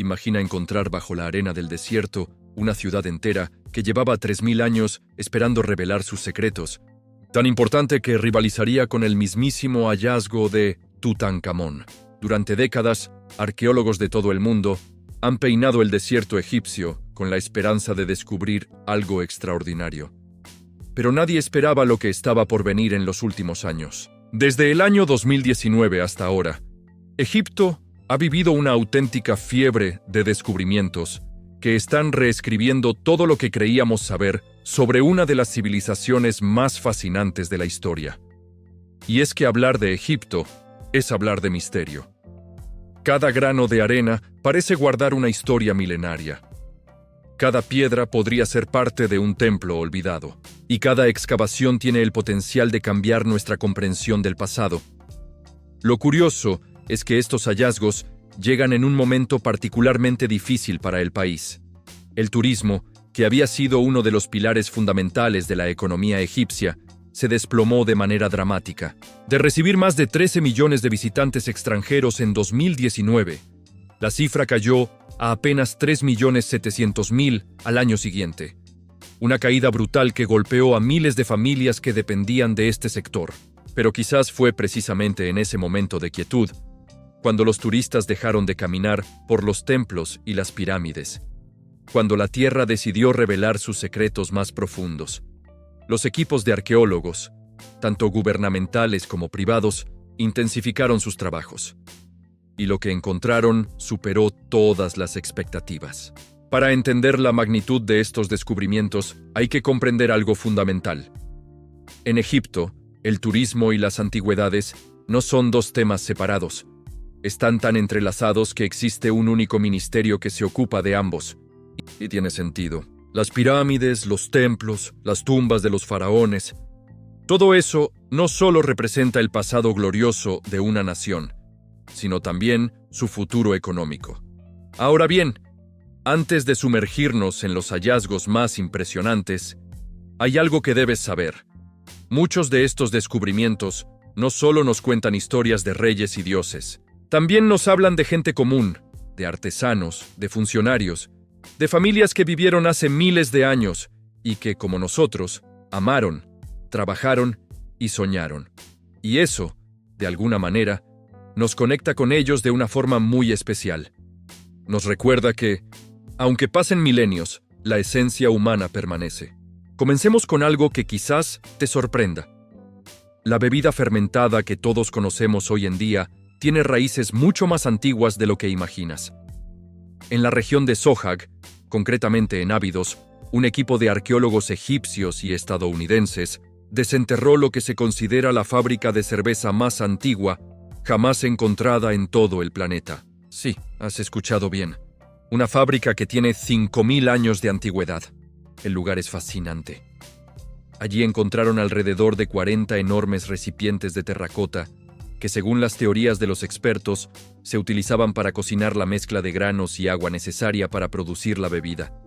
Imagina encontrar bajo la arena del desierto una ciudad entera que llevaba 3000 años esperando revelar sus secretos, tan importante que rivalizaría con el mismísimo hallazgo de Tutankamón. Durante décadas, arqueólogos de todo el mundo han peinado el desierto egipcio con la esperanza de descubrir algo extraordinario. Pero nadie esperaba lo que estaba por venir en los últimos años. Desde el año 2019 hasta ahora, Egipto ha vivido una auténtica fiebre de descubrimientos que están reescribiendo todo lo que creíamos saber sobre una de las civilizaciones más fascinantes de la historia. Y es que hablar de Egipto es hablar de misterio. Cada grano de arena parece guardar una historia milenaria. Cada piedra podría ser parte de un templo olvidado, y cada excavación tiene el potencial de cambiar nuestra comprensión del pasado. Lo curioso es que estos hallazgos llegan en un momento particularmente difícil para el país. El turismo, que había sido uno de los pilares fundamentales de la economía egipcia, se desplomó de manera dramática. De recibir más de 13 millones de visitantes extranjeros en 2019, la cifra cayó a apenas 3.700.000 al año siguiente. Una caída brutal que golpeó a miles de familias que dependían de este sector. Pero quizás fue precisamente en ese momento de quietud, cuando los turistas dejaron de caminar por los templos y las pirámides, cuando la tierra decidió revelar sus secretos más profundos. Los equipos de arqueólogos, tanto gubernamentales como privados, intensificaron sus trabajos. Y lo que encontraron superó todas las expectativas. Para entender la magnitud de estos descubrimientos, hay que comprender algo fundamental. En Egipto, el turismo y las antigüedades no son dos temas separados. Están tan entrelazados que existe un único ministerio que se ocupa de ambos. Y tiene sentido. Las pirámides, los templos, las tumbas de los faraones. Todo eso no solo representa el pasado glorioso de una nación, sino también su futuro económico. Ahora bien, antes de sumergirnos en los hallazgos más impresionantes, hay algo que debes saber. Muchos de estos descubrimientos no solo nos cuentan historias de reyes y dioses, también nos hablan de gente común, de artesanos, de funcionarios, de familias que vivieron hace miles de años y que, como nosotros, amaron, trabajaron y soñaron. Y eso, de alguna manera, nos conecta con ellos de una forma muy especial. Nos recuerda que, aunque pasen milenios, la esencia humana permanece. Comencemos con algo que quizás te sorprenda. La bebida fermentada que todos conocemos hoy en día tiene raíces mucho más antiguas de lo que imaginas. En la región de Sohag, concretamente en Abidos, un equipo de arqueólogos egipcios y estadounidenses desenterró lo que se considera la fábrica de cerveza más antigua jamás encontrada en todo el planeta. Sí, has escuchado bien. Una fábrica que tiene 5000 años de antigüedad. El lugar es fascinante. Allí encontraron alrededor de 40 enormes recipientes de terracota que, según las teorías de los expertos, se utilizaban para cocinar la mezcla de granos y agua necesaria para producir la bebida.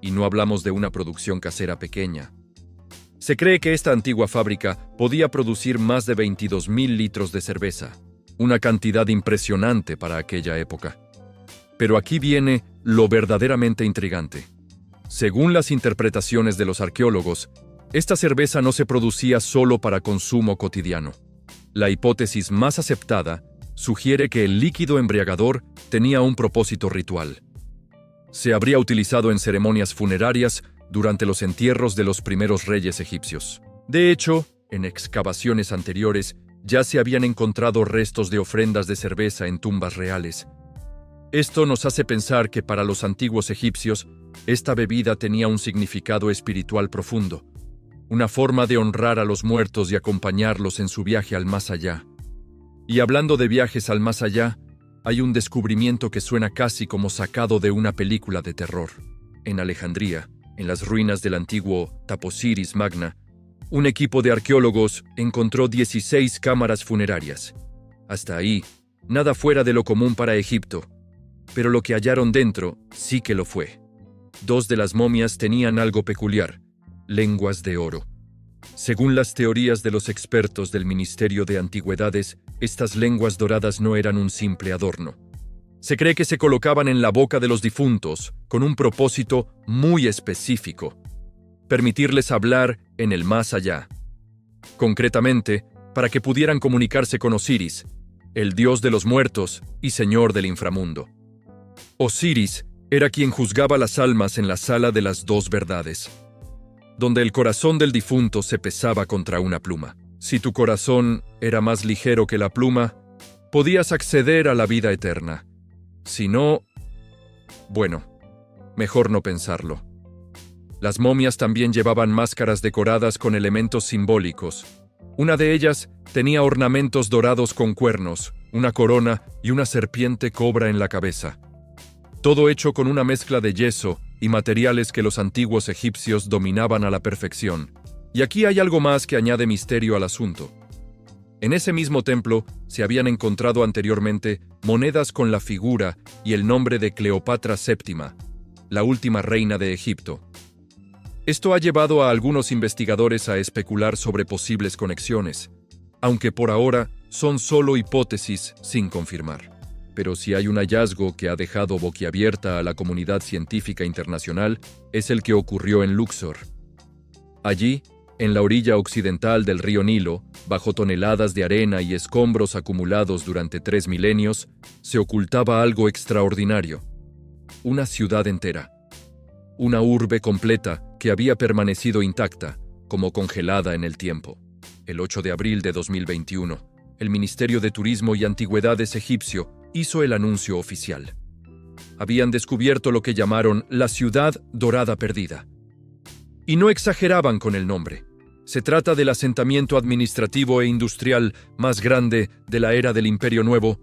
Y no hablamos de una producción casera pequeña. Se cree que esta antigua fábrica podía producir más de 22.000 litros de cerveza, una cantidad impresionante para aquella época. Pero aquí viene lo verdaderamente intrigante. Según las interpretaciones de los arqueólogos, esta cerveza no se producía solo para consumo cotidiano. La hipótesis más aceptada sugiere que el líquido embriagador tenía un propósito ritual. Se habría utilizado en ceremonias funerarias durante los entierros de los primeros reyes egipcios. De hecho, en excavaciones anteriores ya se habían encontrado restos de ofrendas de cerveza en tumbas reales. Esto nos hace pensar que para los antiguos egipcios, esta bebida tenía un significado espiritual profundo, una forma de honrar a los muertos y acompañarlos en su viaje al más allá. Y hablando de viajes al más allá, hay un descubrimiento que suena casi como sacado de una película de terror. En Alejandría, en las ruinas del antiguo Taposiris Magna, un equipo de arqueólogos encontró 16 cámaras funerarias. Hasta ahí, nada fuera de lo común para Egipto, pero lo que hallaron dentro sí que lo fue. 2 de las momias tenían algo peculiar: lenguas de oro. Según las teorías de los expertos del Ministerio de Antigüedades, estas lenguas doradas no eran un simple adorno. Se cree que se colocaban en la boca de los difuntos con un propósito muy específico: permitirles hablar en el más allá. Concretamente, para que pudieran comunicarse con Osiris, el dios de los muertos y señor del inframundo. Osiris era quien juzgaba las almas en la sala de las dos verdades, donde el corazón del difunto se pesaba contra una pluma. Si tu corazón era más ligero que la pluma, podías acceder a la vida eterna. Si no, bueno, mejor no pensarlo. Las momias también llevaban máscaras decoradas con elementos simbólicos. Una de ellas tenía ornamentos dorados con cuernos, una corona y una serpiente cobra en la cabeza. Todo hecho con una mezcla de yeso y materiales que los antiguos egipcios dominaban a la perfección. Y aquí hay algo más que añade misterio al asunto. En ese mismo templo se habían encontrado anteriormente monedas con la figura y el nombre de Cleopatra VII, la última reina de Egipto. Esto ha llevado a algunos investigadores a especular sobre posibles conexiones, aunque por ahora son solo hipótesis sin confirmar. Pero si hay un hallazgo que ha dejado boquiabierta a la comunidad científica internacional, es el que ocurrió en Luxor. Allí, en la orilla occidental del río Nilo, bajo toneladas de arena y escombros acumulados durante 3 milenios, se ocultaba algo extraordinario: una ciudad entera. Una urbe completa que había permanecido intacta, como congelada en el tiempo. El 8 de abril de 2021, el Ministerio de Turismo y Antigüedades egipcio hizo el anuncio oficial. Habían descubierto lo que llamaron la Ciudad Dorada Perdida. Y no exageraban con el nombre. Se trata del asentamiento administrativo e industrial más grande de la era del Imperio Nuevo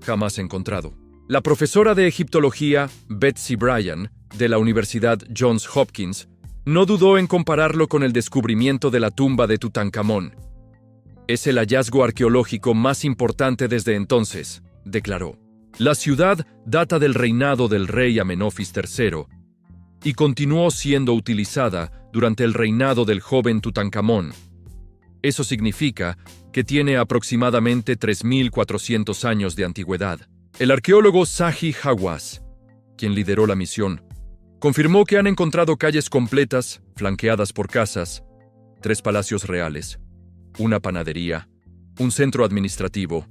jamás encontrado. La profesora de egiptología Betsy Bryan, de la Universidad Johns Hopkins, no dudó en compararlo con el descubrimiento de la tumba de Tutankamón. Es el hallazgo arqueológico más importante desde entonces, declaró. La ciudad data del reinado del rey Amenofis III y continuó siendo utilizada durante el reinado del joven Tutankamón. Eso significa que tiene aproximadamente 3.400 años de antigüedad. El arqueólogo Zahi Hawass, quien lideró la misión, confirmó que han encontrado calles completas, flanqueadas por casas, 3 palacios reales, una panadería, un centro administrativo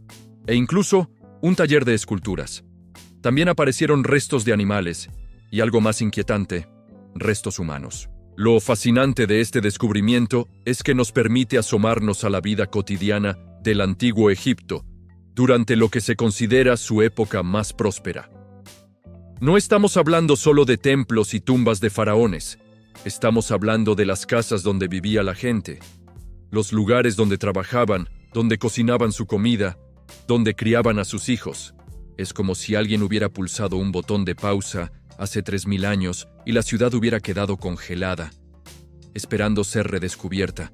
e incluso un taller de esculturas. También aparecieron restos de animales y, algo más inquietante, restos humanos. Lo fascinante de este descubrimiento es que nos permite asomarnos a la vida cotidiana del antiguo Egipto durante lo que se considera su época más próspera. No estamos hablando solo de templos y tumbas de faraones. Estamos hablando de las casas donde vivía la gente, los lugares donde trabajaban, donde cocinaban su comida, donde criaban a sus hijos. Es como si alguien hubiera pulsado un botón de pausa hace 3.000 años y la ciudad hubiera quedado congelada, esperando ser redescubierta.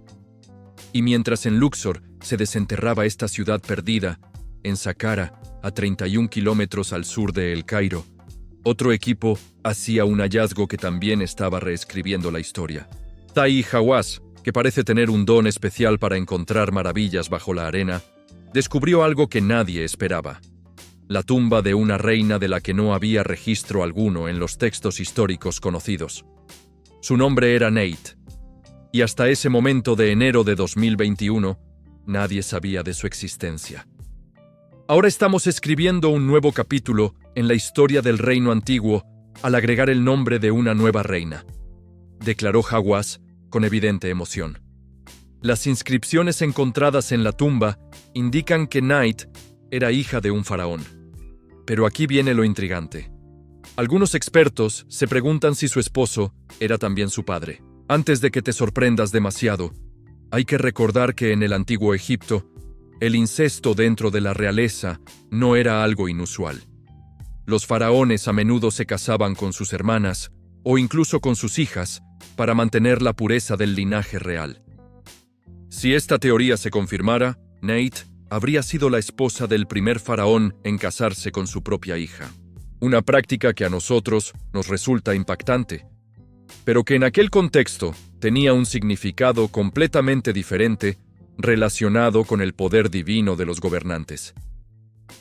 Y mientras en Luxor se desenterraba esta ciudad perdida, en Saqqara, a 31 kilómetros al sur de El Cairo, otro equipo hacía un hallazgo que también estaba reescribiendo la historia. Zahi Hawass, que parece tener un don especial para encontrar maravillas bajo la arena, descubrió algo que nadie esperaba: la tumba de una reina de la que no había registro alguno en los textos históricos conocidos. Su nombre era Neit, y hasta ese momento de enero de 2021, nadie sabía de su existencia. Ahora estamos escribiendo un nuevo capítulo en la historia del reino antiguo al agregar el nombre de una nueva reina, declaró Hawass con evidente emoción. Las inscripciones encontradas en la tumba indican que Neit era hija de un faraón. Pero aquí viene lo intrigante. Algunos expertos se preguntan si su esposo era también su padre. Antes de que te sorprendas demasiado, hay que recordar que en el antiguo Egipto, el incesto dentro de la realeza no era algo inusual. Los faraones a menudo se casaban con sus hermanas o incluso con sus hijas para mantener la pureza del linaje real. Si esta teoría se confirmara, Neit habría sido la esposa del primer faraón en casarse con su propia hija. Una práctica que a nosotros nos resulta impactante, pero que en aquel contexto tenía un significado completamente diferente relacionado con el poder divino de los gobernantes.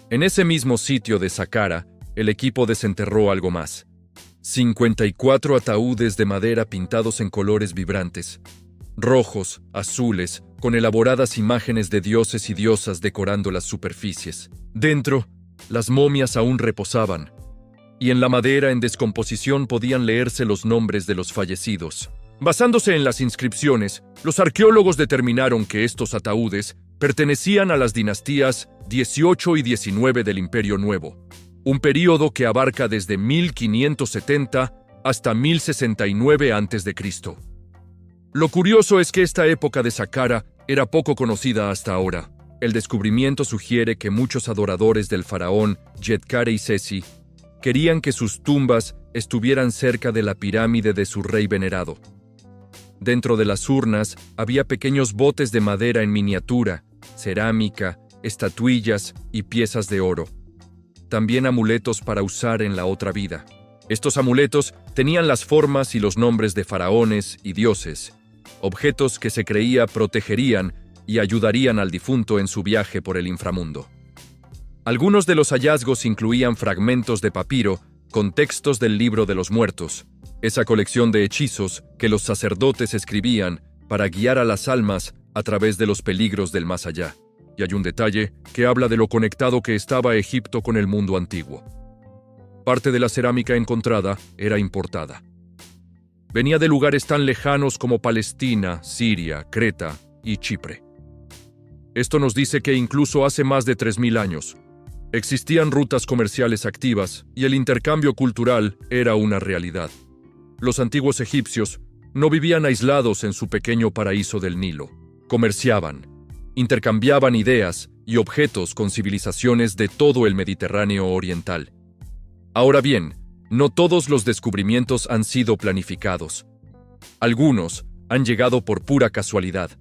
En ese mismo sitio de Saqqara, el equipo desenterró algo más. 54 ataúdes de madera pintados en colores vibrantes, rojos, azules, con elaboradas imágenes de dioses y diosas decorando las superficies. Dentro, las momias aún reposaban, y en la madera en descomposición podían leerse los nombres de los fallecidos. Basándose en las inscripciones, los arqueólogos determinaron que estos ataúdes pertenecían a las dinastías 18 y 19 del Imperio Nuevo, un período que abarca desde 1570 hasta 1069 a.C. Lo curioso es que esta época de Saqqara era poco conocida hasta ahora. El descubrimiento sugiere que muchos adoradores del faraón Djedkare Sesi querían que sus tumbas estuvieran cerca de la pirámide de su rey venerado. Dentro de las urnas había pequeños botes de madera en miniatura, cerámica, estatuillas y piezas de oro. También amuletos para usar en la otra vida. Estos amuletos tenían las formas y los nombres de faraones y dioses, objetos que se creía protegerían y ayudarían al difunto en su viaje por el inframundo. Algunos de los hallazgos incluían fragmentos de papiro con textos del Libro de los Muertos, esa colección de hechizos que los sacerdotes escribían para guiar a las almas a través de los peligros del más allá. Y hay un detalle que habla de lo conectado que estaba Egipto con el mundo antiguo. Parte de la cerámica encontrada era importada. Venía de lugares tan lejanos como Palestina, Siria, Creta y Chipre. Esto nos dice que incluso hace más de 3000 años, existían rutas comerciales activas y el intercambio cultural era una realidad. Los antiguos egipcios no vivían aislados en su pequeño paraíso del Nilo. Comerciaban, intercambiaban ideas y objetos con civilizaciones de todo el Mediterráneo oriental. Ahora bien, no todos los descubrimientos han sido planificados. Algunos han llegado por pura casualidad,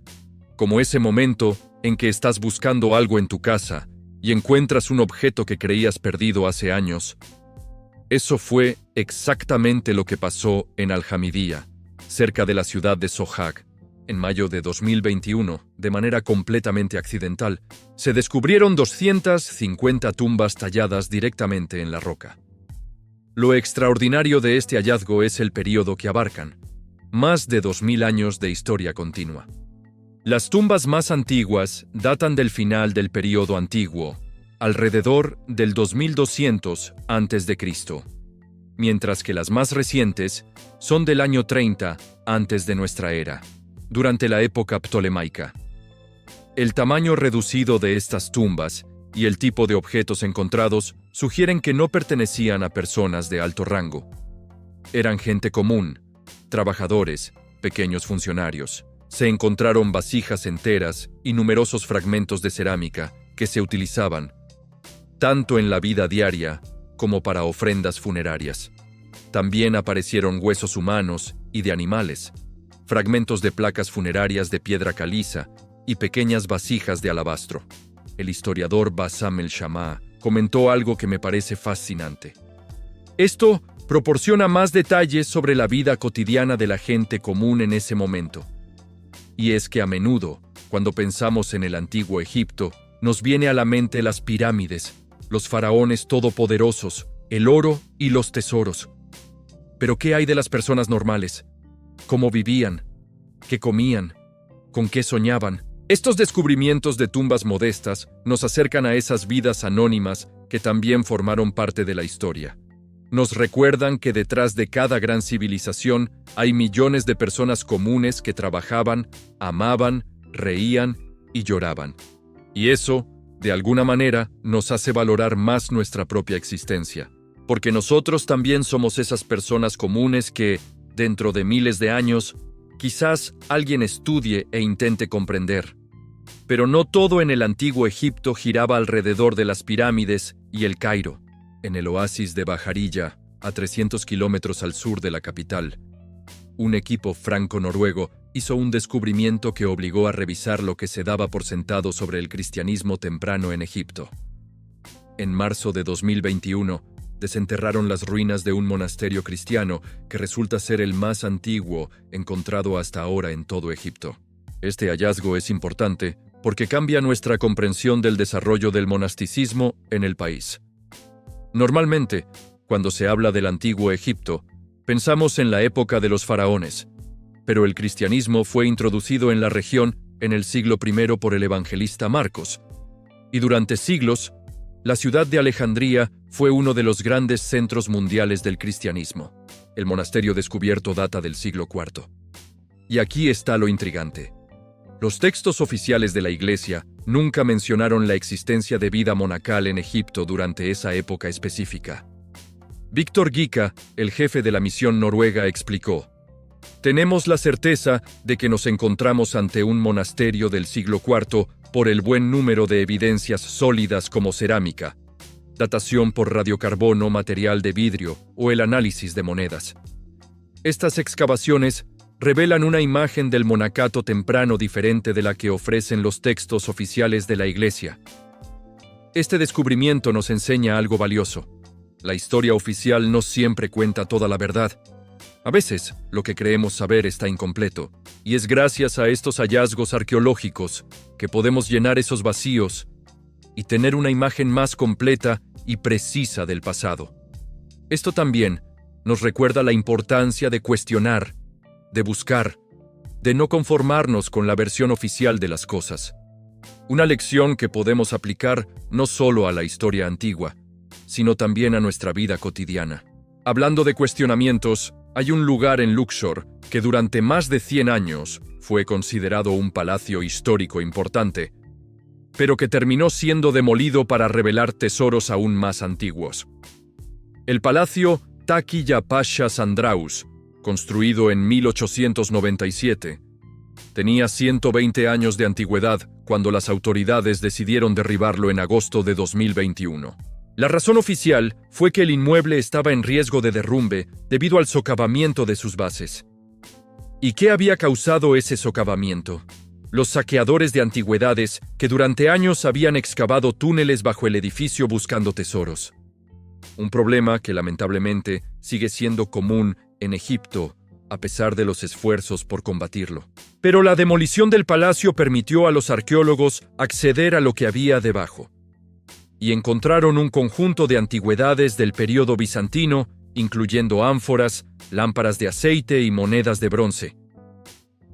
como ese momento en que estás buscando algo en tu casa y encuentras un objeto que creías perdido hace años. Eso fue exactamente lo que pasó en Al-Hamidiyya, cerca de la ciudad de Sohag. En mayo de 2021, de manera completamente accidental, se descubrieron 250 tumbas talladas directamente en la roca. Lo extraordinario de este hallazgo es el período que abarcan, más de 2000 años de historia continua. Las tumbas más antiguas datan del final del período antiguo, alrededor del 2200 a.C., mientras que las más recientes son del año 30 antes de nuestra era, durante la época ptolemaica. El tamaño reducido de estas tumbas y el tipo de objetos encontrados sugieren que no pertenecían a personas de alto rango. Eran gente común, trabajadores, pequeños funcionarios. Se encontraron vasijas enteras y numerosos fragmentos de cerámica que se utilizaban tanto en la vida diaria como para ofrendas funerarias. También aparecieron huesos humanos y de animales, fragmentos de placas funerarias de piedra caliza y pequeñas vasijas de alabastro. El historiador Bassam el-Shamma comentó algo que me parece fascinante. Esto proporciona más detalles sobre la vida cotidiana de la gente común en ese momento. Y es que a menudo, cuando pensamos en el antiguo Egipto, nos viene a la mente las pirámides, los faraones todopoderosos, el oro y los tesoros. Pero ¿qué hay de las personas normales? ¿Cómo vivían? ¿Qué comían? ¿Con qué soñaban? Estos descubrimientos de tumbas modestas nos acercan a esas vidas anónimas que también formaron parte de la historia. Nos recuerdan que detrás de cada gran civilización hay millones de personas comunes que trabajaban, amaban, reían y lloraban. Y eso, de alguna manera, nos hace valorar más nuestra propia existencia, porque nosotros también somos esas personas comunes que, dentro de miles de años, quizás alguien estudie e intente comprender. Pero no todo en el antiguo Egipto giraba alrededor de las pirámides y el Cairo. En el oasis de Bajarilla, a 300 kilómetros al sur de la capital, un equipo franco-noruego hizo un descubrimiento que obligó a revisar lo que se daba por sentado sobre el cristianismo temprano en Egipto. En marzo de 2021, desenterraron las ruinas de un monasterio cristiano que resulta ser el más antiguo encontrado hasta ahora en todo Egipto. Este hallazgo es importante porque cambia nuestra comprensión del desarrollo del monasticismo en el país. Normalmente, cuando se habla del antiguo Egipto, pensamos en la época de los faraones, pero el cristianismo fue introducido en la región en el siglo I por el evangelista Marcos, y durante siglos, la ciudad de Alejandría fue uno de los grandes centros mundiales del cristianismo. El monasterio descubierto data del siglo IV. Y aquí está lo intrigante. Los textos oficiales de la Iglesia nunca mencionaron la existencia de vida monacal en Egipto durante esa época específica. Víctor Gica, el jefe de la misión noruega, explicó: «Tenemos la certeza de que nos encontramos ante un monasterio del siglo IV por el buen número de evidencias sólidas como cerámica, datación por radiocarbono, material de vidrio o el análisis de monedas. Estas excavaciones revelan una imagen del monacato temprano diferente de la que ofrecen los textos oficiales de la Iglesia. Este descubrimiento nos enseña algo valioso. La historia oficial no siempre cuenta toda la verdad. A veces, lo que creemos saber está incompleto, y es gracias a estos hallazgos arqueológicos que podemos llenar esos vacíos y tener una imagen más completa y precisa del pasado. Esto también nos recuerda la importancia de cuestionar, de buscar, de no conformarnos con la versión oficial de las cosas. Una lección que podemos aplicar no solo a la historia antigua, sino también a nuestra vida cotidiana. Hablando de cuestionamientos, hay un lugar en Luxor que durante más de 100 años fue considerado un palacio histórico importante, pero que terminó siendo demolido para revelar tesoros aún más antiguos. El palacio Taqiya Pasha Sandraus, construido en 1897, tenía 120 años de antigüedad cuando las autoridades decidieron derribarlo en agosto de 2021. La razón oficial fue que el inmueble estaba en riesgo de derrumbe debido al socavamiento de sus bases. ¿Y qué había causado ese socavamiento? Los saqueadores de antigüedades que durante años habían excavado túneles bajo el edificio buscando tesoros. Un problema que lamentablemente sigue siendo común en Egipto, a pesar de los esfuerzos por combatirlo. Pero la demolición del palacio permitió a los arqueólogos acceder a lo que había debajo. Y encontraron un conjunto de antigüedades del período bizantino, incluyendo ánforas, lámparas de aceite y monedas de bronce.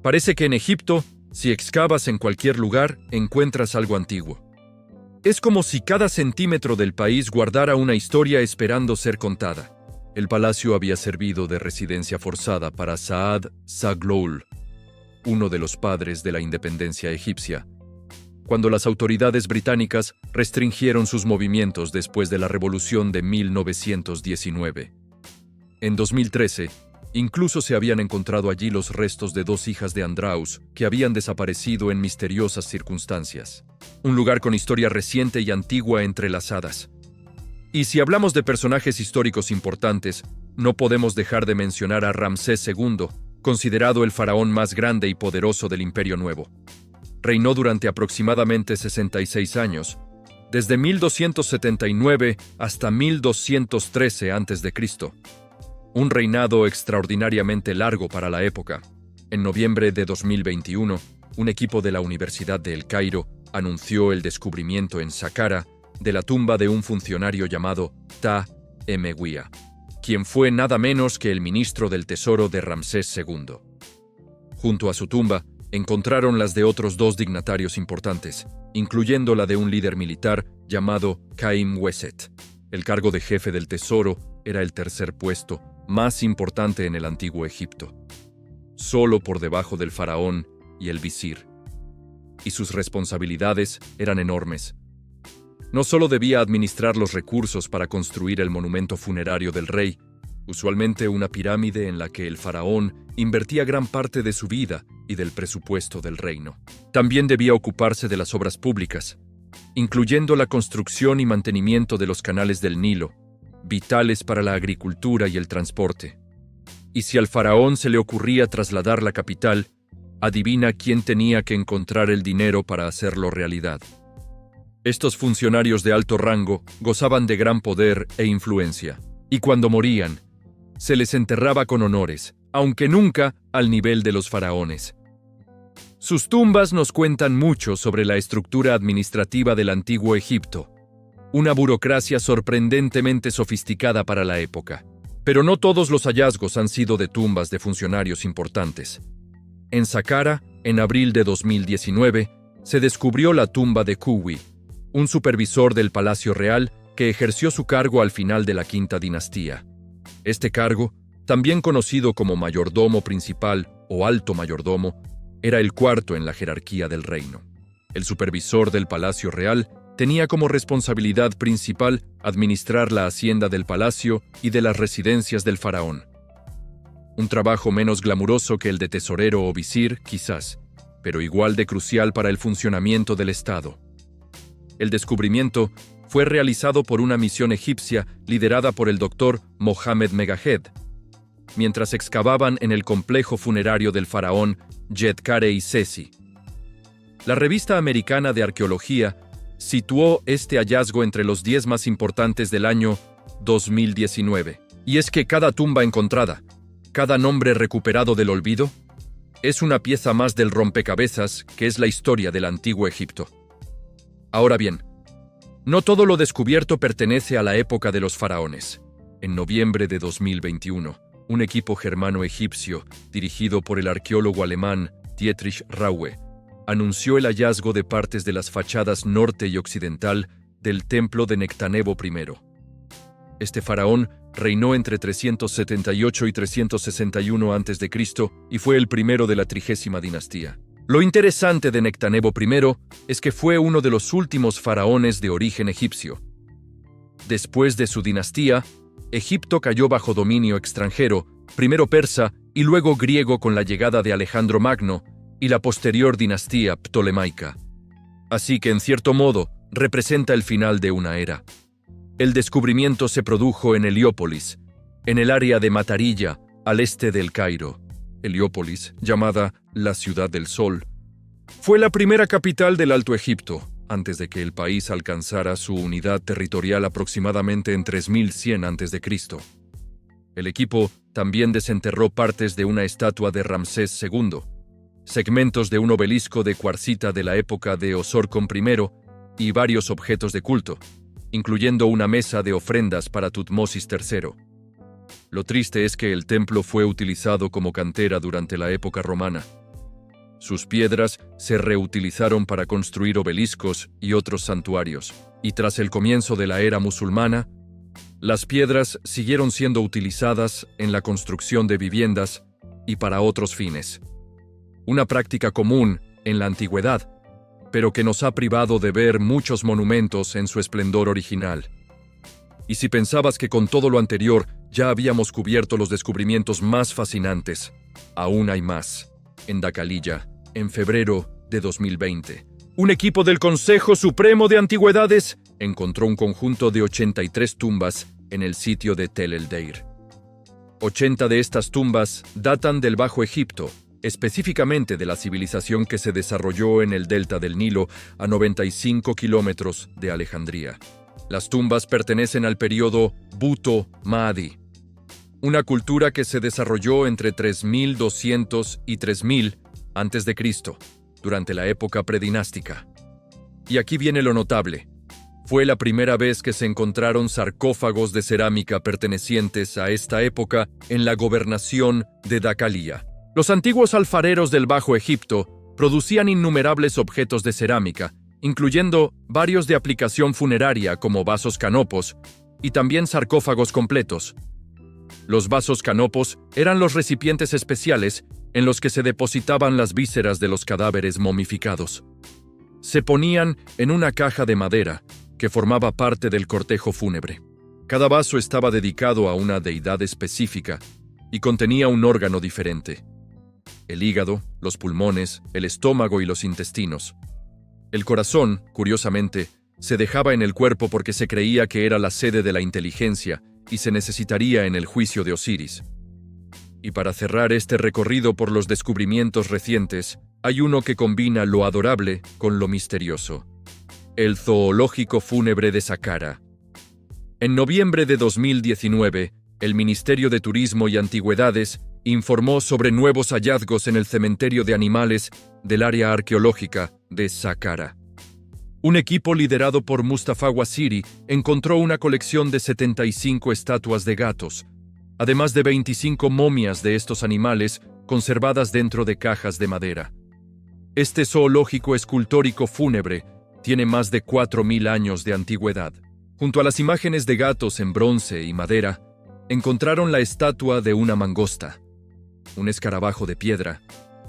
Parece que en Egipto, si excavas en cualquier lugar, encuentras algo antiguo. Es como si cada centímetro del país guardara una historia esperando ser contada. El palacio había servido de residencia forzada para Saad Zagloul, uno de los padres de la independencia egipcia, cuando las autoridades británicas restringieron sus movimientos después de la Revolución de 1919. En 2013, incluso se habían encontrado allí los restos de 2 hijas de Andraus que habían desaparecido en misteriosas circunstancias. Un lugar con historia reciente y antigua entrelazadas. Y si hablamos de personajes históricos importantes, no podemos dejar de mencionar a Ramsés II, considerado el faraón más grande y poderoso del Imperio Nuevo. Reinó durante aproximadamente 66 años, desde 1279 hasta 1213 a.C. Un reinado extraordinariamente largo para la época. En noviembre de 2021, un equipo de la Universidad de El Cairo anunció el descubrimiento en Saqqara de la tumba de un funcionario llamado Ta Emewia, quien fue nada menos que el ministro del Tesoro de Ramsés II. Junto a su tumba, encontraron las de otros 2 dignatarios importantes, incluyendo la de un líder militar llamado Qaim Weset. El cargo de jefe del tesoro era el tercer puesto más importante en el antiguo Egipto, solo por debajo del faraón y el visir. Y sus responsabilidades eran enormes. No solo debía administrar los recursos para construir el monumento funerario del rey, usualmente una pirámide en la que el faraón invertía gran parte de su vida y del presupuesto del reino. También debía ocuparse de las obras públicas, incluyendo la construcción y mantenimiento de los canales del Nilo, vitales para la agricultura y el transporte. Y si al faraón se le ocurría trasladar la capital, adivina quién tenía que encontrar el dinero para hacerlo realidad. Estos funcionarios de alto rango gozaban de gran poder e influencia, y cuando morían, se les enterraba con honores, aunque nunca al nivel de los faraones. Sus tumbas nos cuentan mucho sobre la estructura administrativa del antiguo Egipto, una burocracia sorprendentemente sofisticada para la época. Pero no todos los hallazgos han sido de tumbas de funcionarios importantes. En Saqqara, en abril de 2019, se descubrió la tumba de Kuwi, un supervisor del Palacio Real que ejerció su cargo al final de la Quinta Dinastía. Este cargo, también conocido como mayordomo principal o alto mayordomo, era el cuarto en la jerarquía del reino. El supervisor del Palacio Real tenía como responsabilidad principal administrar la hacienda del palacio y de las residencias del faraón. Un trabajo menos glamuroso que el de tesorero o visir, quizás, pero igual de crucial para el funcionamiento del Estado. El descubrimiento fue realizado por una misión egipcia liderada por el doctor Mohamed Megahed, mientras excavaban en el complejo funerario del faraón Djedkare Sesi. La revista americana de arqueología situó este hallazgo entre los 10 más importantes del año 2019. Y es que cada tumba encontrada, cada nombre recuperado del olvido, es una pieza más del rompecabezas que es la historia del antiguo Egipto. Ahora bien, no todo lo descubierto pertenece a la época de los faraones. En noviembre de 2021, un equipo germano-egipcio, dirigido por el arqueólogo alemán Dietrich Raue, anunció el hallazgo de partes de las fachadas norte y occidental del templo de Nectanebo I. Este faraón reinó entre 378 y 361 a.C. y fue el primero de la 30ª dinastía. Lo interesante de Nectanebo I es que fue uno de los últimos faraones de origen egipcio. Después de su dinastía, Egipto cayó bajo dominio extranjero, primero persa y luego griego con la llegada de Alejandro Magno y la posterior dinastía ptolemaica. Así que, en cierto modo, representa el final de una era. El descubrimiento se produjo en Heliópolis, en el área de Matarilla, al este del Cairo. Heliópolis, llamada la Ciudad del Sol, fue la primera capital del Alto Egipto, antes de que el país alcanzara su unidad territorial aproximadamente en 3100 a.C. El equipo también desenterró partes de una estatua de Ramsés II, segmentos de un obelisco de cuarcita de la época de Osorcon I y varios objetos de culto, incluyendo una mesa de ofrendas para Tutmosis III. Lo triste es que el templo fue utilizado como cantera durante la época romana. Sus piedras se reutilizaron para construir obeliscos y otros santuarios, y tras el comienzo de la era musulmana, las piedras siguieron siendo utilizadas en la construcción de viviendas y para otros fines. Una práctica común en la antigüedad, pero que nos ha privado de ver muchos monumentos en su esplendor original. Y si pensabas que con todo lo anterior ya habíamos cubierto los descubrimientos más fascinantes, aún hay más. En Dakhaliya, en febrero de 2020, un equipo del Consejo Supremo de Antigüedades encontró un conjunto de 83 tumbas en el sitio de Tel el-Deir. 80 de estas tumbas datan del Bajo Egipto, específicamente de la civilización que se desarrolló en el delta del Nilo a 95 kilómetros de Alejandría. Las tumbas pertenecen al período Buto-Mahdi, una cultura que se desarrolló entre 3200 y 3000 a.C., durante la época predinástica. Y aquí viene lo notable. Fue la primera vez que se encontraron sarcófagos de cerámica pertenecientes a esta época en la gobernación de Dakhaliya. Los antiguos alfareros del Bajo Egipto producían innumerables objetos de cerámica, incluyendo varios de aplicación funeraria como vasos canopos y también sarcófagos completos. Los vasos canopos eran los recipientes especiales en los que se depositaban las vísceras de los cadáveres momificados. Se ponían en una caja de madera que formaba parte del cortejo fúnebre. Cada vaso estaba dedicado a una deidad específica y contenía un órgano diferente: el hígado, los pulmones, el estómago y los intestinos. El corazón, curiosamente, se dejaba en el cuerpo porque se creía que era la sede de la inteligencia y se necesitaría en el juicio de Osiris. Y para cerrar este recorrido por los descubrimientos recientes, hay uno que combina lo adorable con lo misterioso: el zoológico fúnebre de Saqqara. En noviembre de 2019, el Ministerio de Turismo y Antigüedades informó sobre nuevos hallazgos en el cementerio de animales del área arqueológica de Saqqara. Un equipo liderado por Mustafa Wasiri encontró una colección de 75 estatuas de gatos, además de 25 momias de estos animales conservadas dentro de cajas de madera. Este zoológico escultórico fúnebre tiene más de 4.000 años de antigüedad. Junto a las imágenes de gatos en bronce y madera, encontraron la estatua de una mangosta, un escarabajo de piedra,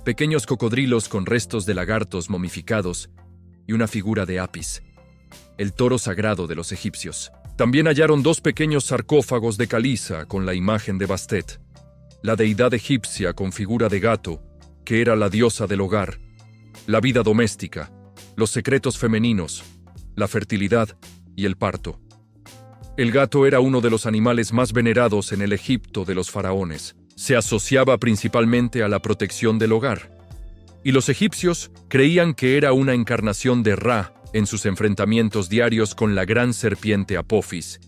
pequeños cocodrilos con restos de lagartos momificados y una figura de Apis, el toro sagrado de los egipcios. También hallaron 2 pequeños sarcófagos de caliza con la imagen de Bastet, la deidad egipcia con figura de gato, que era la diosa del hogar, la vida doméstica, los secretos femeninos, la fertilidad y el parto. El gato era uno de los animales más venerados en el Egipto de los faraones. Se asociaba principalmente a la protección del hogar. Y los egipcios creían que era una encarnación de Ra en sus enfrentamientos diarios con la gran serpiente Apophis,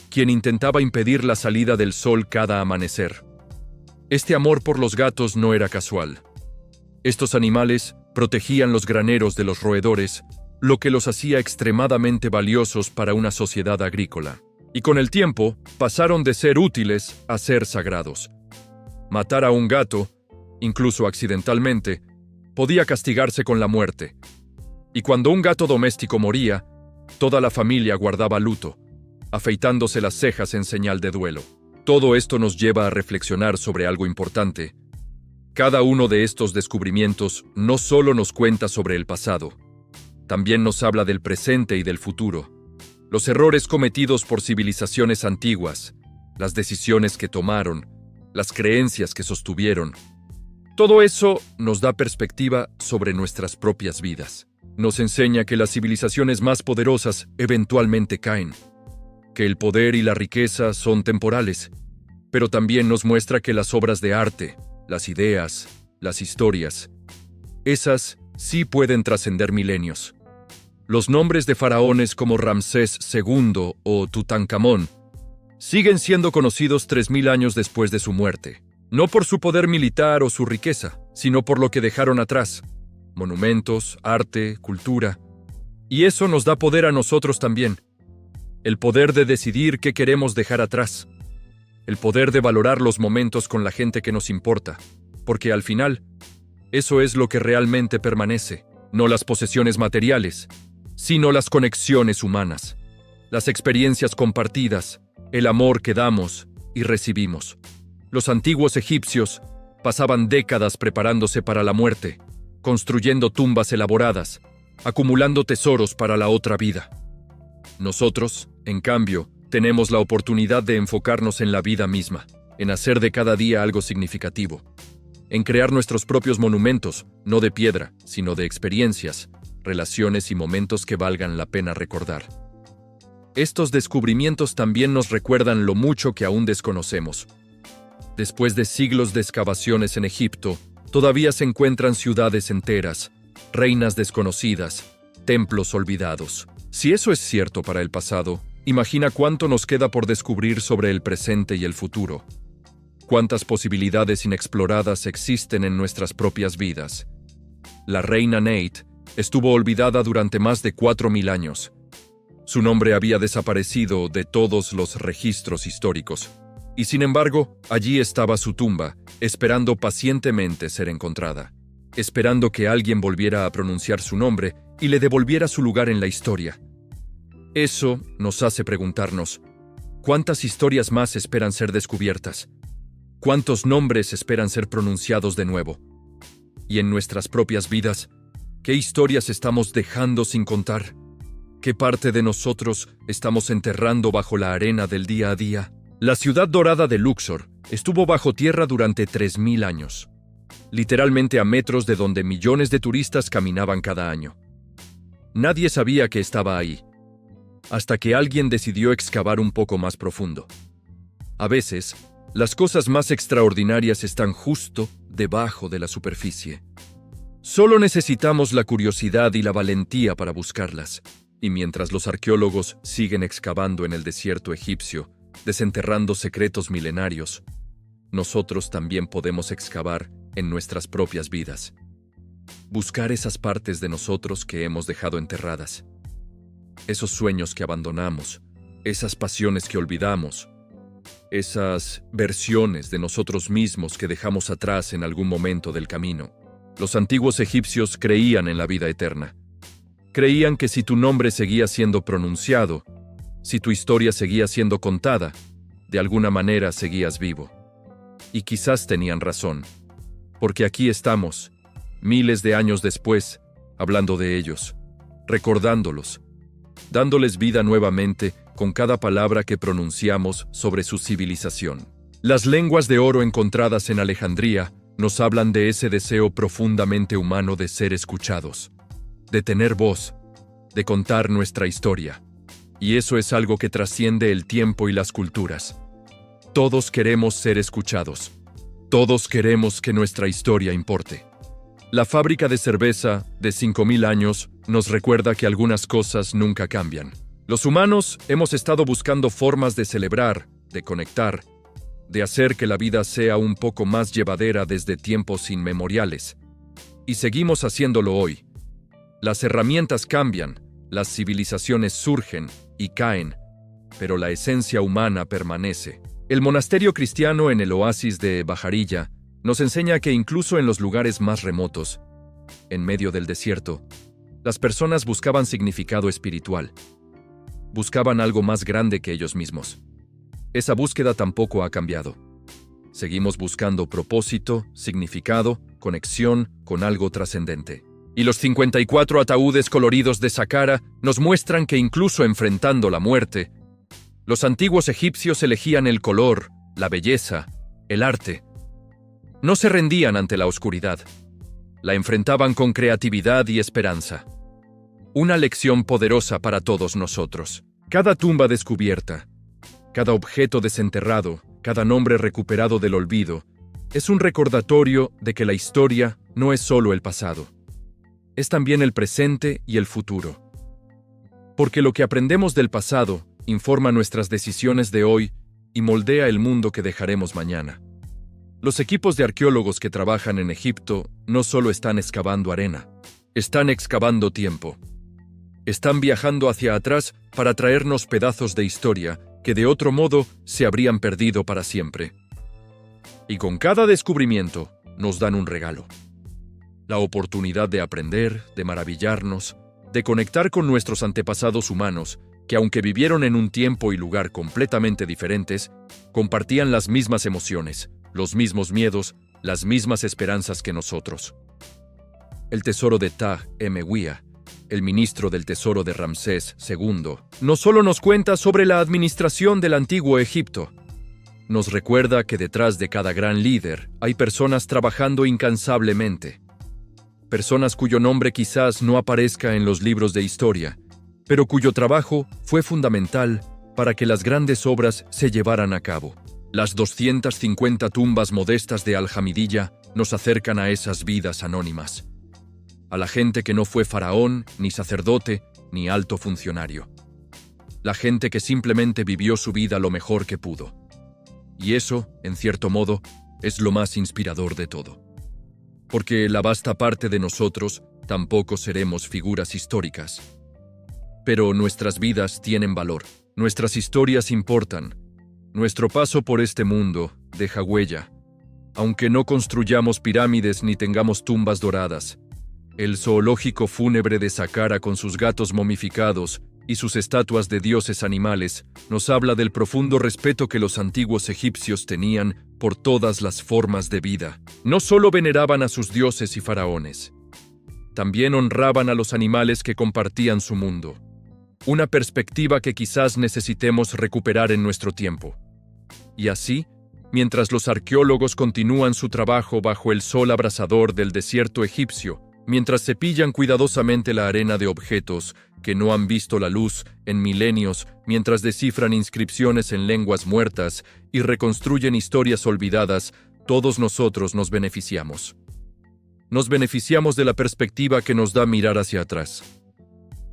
quien intentaba impedir la salida del sol cada amanecer. Este amor por los gatos no era casual. Estos animales protegían los graneros de los roedores, lo que los hacía extremadamente valiosos para una sociedad agrícola. Y con el tiempo, pasaron de ser útiles a ser sagrados. Matar a un gato, incluso accidentalmente, podía castigarse con la muerte. Y cuando un gato doméstico moría, toda la familia guardaba luto, afeitándose las cejas en señal de duelo. Todo esto nos lleva a reflexionar sobre algo importante. Cada uno de estos descubrimientos no solo nos cuenta sobre el pasado, también nos habla del presente y del futuro. Los errores cometidos por civilizaciones antiguas, las decisiones que tomaron, las creencias que sostuvieron. Todo eso nos da perspectiva sobre nuestras propias vidas. Nos enseña que las civilizaciones más poderosas eventualmente caen, que el poder y la riqueza son temporales, pero también nos muestra que las obras de arte, las ideas, las historias, esas sí pueden trascender milenios. Los nombres de faraones como Ramsés II o Tutankamón siguen siendo conocidos 3.000 años después de su muerte, no por su poder militar o su riqueza, sino por lo que dejaron atrás: monumentos, arte, cultura. Y eso nos da poder a nosotros también. El poder de decidir qué queremos dejar atrás. El poder de valorar los momentos con la gente que nos importa, porque al final, eso es lo que realmente permanece, no las posesiones materiales, sino las conexiones humanas, las experiencias compartidas, el amor que damos y recibimos. Los antiguos egipcios pasaban décadas preparándose para la muerte, construyendo tumbas elaboradas, acumulando tesoros para la otra vida. Nosotros, en cambio, tenemos la oportunidad de enfocarnos en la vida misma, en hacer de cada día algo significativo, en crear nuestros propios monumentos, no de piedra, sino de experiencias, relaciones y momentos que valgan la pena recordar. Estos descubrimientos también nos recuerdan lo mucho que aún desconocemos. Después de siglos de excavaciones en Egipto, todavía se encuentran ciudades enteras, reinas desconocidas, templos olvidados. Si eso es cierto para el pasado, imagina cuánto nos queda por descubrir sobre el presente y el futuro. Cuántas posibilidades inexploradas existen en nuestras propias vidas. La reina Neit estuvo olvidada durante más de 4.000 años. Su nombre había desaparecido de todos los registros históricos. Y sin embargo, allí estaba su tumba, esperando pacientemente ser encontrada, esperando que alguien volviera a pronunciar su nombre y le devolviera su lugar en la historia. Eso nos hace preguntarnos, ¿cuántas historias más esperan ser descubiertas? ¿Cuántos nombres esperan ser pronunciados de nuevo? Y en nuestras propias vidas, ¿qué historias estamos dejando sin contar? ¿Qué parte de nosotros estamos enterrando bajo la arena del día a día? La ciudad dorada de Luxor estuvo bajo tierra durante 3.000 años, literalmente a metros de donde millones de turistas caminaban cada año. Nadie sabía que estaba ahí, hasta que alguien decidió excavar un poco más profundo. A veces, las cosas más extraordinarias están justo debajo de la superficie. Solo necesitamos la curiosidad y la valentía para buscarlas. Y mientras los arqueólogos siguen excavando en el desierto egipcio, desenterrando secretos milenarios, nosotros también podemos excavar en nuestras propias vidas. Buscar esas partes de nosotros que hemos dejado enterradas. Esos sueños que abandonamos, esas pasiones que olvidamos, esas versiones de nosotros mismos que dejamos atrás en algún momento del camino. Los antiguos egipcios creían en la vida eterna. Creían que si tu nombre seguía siendo pronunciado, si tu historia seguía siendo contada, de alguna manera seguías vivo. Y quizás tenían razón, porque aquí estamos, miles de años después, hablando de ellos, recordándolos, dándoles vida nuevamente con cada palabra que pronunciamos sobre su civilización. Las lenguas de oro encontradas en Alejandría nos hablan de ese deseo profundamente humano de ser escuchados, de tener voz, de contar nuestra historia. Y eso es algo que trasciende el tiempo y las culturas. Todos queremos ser escuchados. Todos queremos que nuestra historia importe. La fábrica de cerveza de 5000 años nos recuerda que algunas cosas nunca cambian. Los humanos hemos estado buscando formas de celebrar, de conectar, de hacer que la vida sea un poco más llevadera desde tiempos inmemoriales. Y seguimos haciéndolo hoy. Las herramientas cambian, las civilizaciones surgen y caen, pero la esencia humana permanece. El monasterio cristiano en el oasis de Bajarilla nos enseña que incluso en los lugares más remotos, en medio del desierto, las personas buscaban significado espiritual. Buscaban algo más grande que ellos mismos. Esa búsqueda tampoco ha cambiado. Seguimos buscando propósito, significado, conexión con algo trascendente. Y los 54 ataúdes coloridos de Saqqara nos muestran que incluso enfrentando la muerte, los antiguos egipcios elegían el color, la belleza, el arte. No se rendían ante la oscuridad. La enfrentaban con creatividad y esperanza. Una lección poderosa para todos nosotros. Cada tumba descubierta, cada objeto desenterrado, cada nombre recuperado del olvido, es un recordatorio de que la historia no es solo el pasado. Es también el presente y el futuro. Porque lo que aprendemos del pasado informa nuestras decisiones de hoy y moldea el mundo que dejaremos mañana. Los equipos de arqueólogos que trabajan en Egipto no solo están excavando arena, están excavando tiempo. Están viajando hacia atrás para traernos pedazos de historia que de otro modo se habrían perdido para siempre. Y con cada descubrimiento nos dan un regalo. La oportunidad de aprender, de maravillarnos, de conectar con nuestros antepasados humanos, que aunque vivieron en un tiempo y lugar completamente diferentes, compartían las mismas emociones, los mismos miedos, las mismas esperanzas que nosotros. El tesoro de Ta-Mewia, el ministro del tesoro de Ramsés II, no solo nos cuenta sobre la administración del antiguo Egipto, nos recuerda que detrás de cada gran líder hay personas trabajando incansablemente. Personas cuyo nombre quizás no aparezca en los libros de historia, pero cuyo trabajo fue fundamental para que las grandes obras se llevaran a cabo. Las 250 tumbas modestas de Al-Hamidiyya nos acercan a esas vidas anónimas, a la gente que no fue faraón, ni sacerdote, ni alto funcionario. La gente que simplemente vivió su vida lo mejor que pudo. Y eso, en cierto modo, es lo más inspirador de todo. Porque la vasta parte de nosotros tampoco seremos figuras históricas. Pero nuestras vidas tienen valor, nuestras historias importan. Nuestro paso por este mundo deja huella. Aunque no construyamos pirámides ni tengamos tumbas doradas, el zoológico fúnebre de Saqqara con sus gatos momificados y sus estatuas de dioses animales nos habla del profundo respeto que los antiguos egipcios tenían por todas las formas de vida. No solo veneraban a sus dioses y faraones, también honraban a los animales que compartían su mundo. Una perspectiva que quizás necesitemos recuperar en nuestro tiempo. Y así, mientras los arqueólogos continúan su trabajo bajo el sol abrasador del desierto egipcio, mientras cepillan cuidadosamente la arena de objetos que no han visto la luz en milenios, mientras descifran inscripciones en lenguas muertas y reconstruyen historias olvidadas, todos nosotros nos beneficiamos. Nos beneficiamos de la perspectiva que nos da mirar hacia atrás,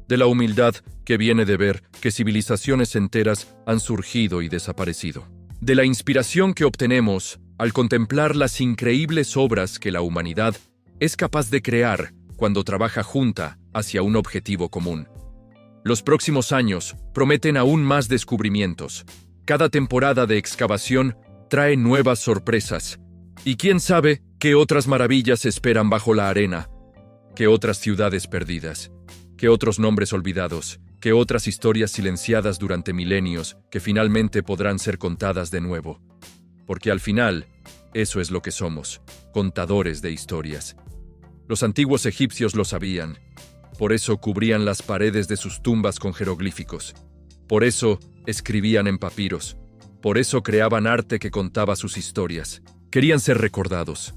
de la humildad que viene de ver que civilizaciones enteras han surgido y desaparecido, de la inspiración que obtenemos al contemplar las increíbles obras que la humanidad es capaz de crear cuando trabaja junta hacia un objetivo común. Los próximos años prometen aún más descubrimientos. Cada temporada de excavación trae nuevas sorpresas. Y quién sabe qué otras maravillas esperan bajo la arena, qué otras ciudades perdidas, qué otros nombres olvidados, qué otras historias silenciadas durante milenios que finalmente podrán ser contadas de nuevo. Porque al final, eso es lo que somos, contadores de historias. Los antiguos egipcios lo sabían. Por eso cubrían las paredes de sus tumbas con jeroglíficos. Por eso escribían en papiros. Por eso creaban arte que contaba sus historias. Querían ser recordados.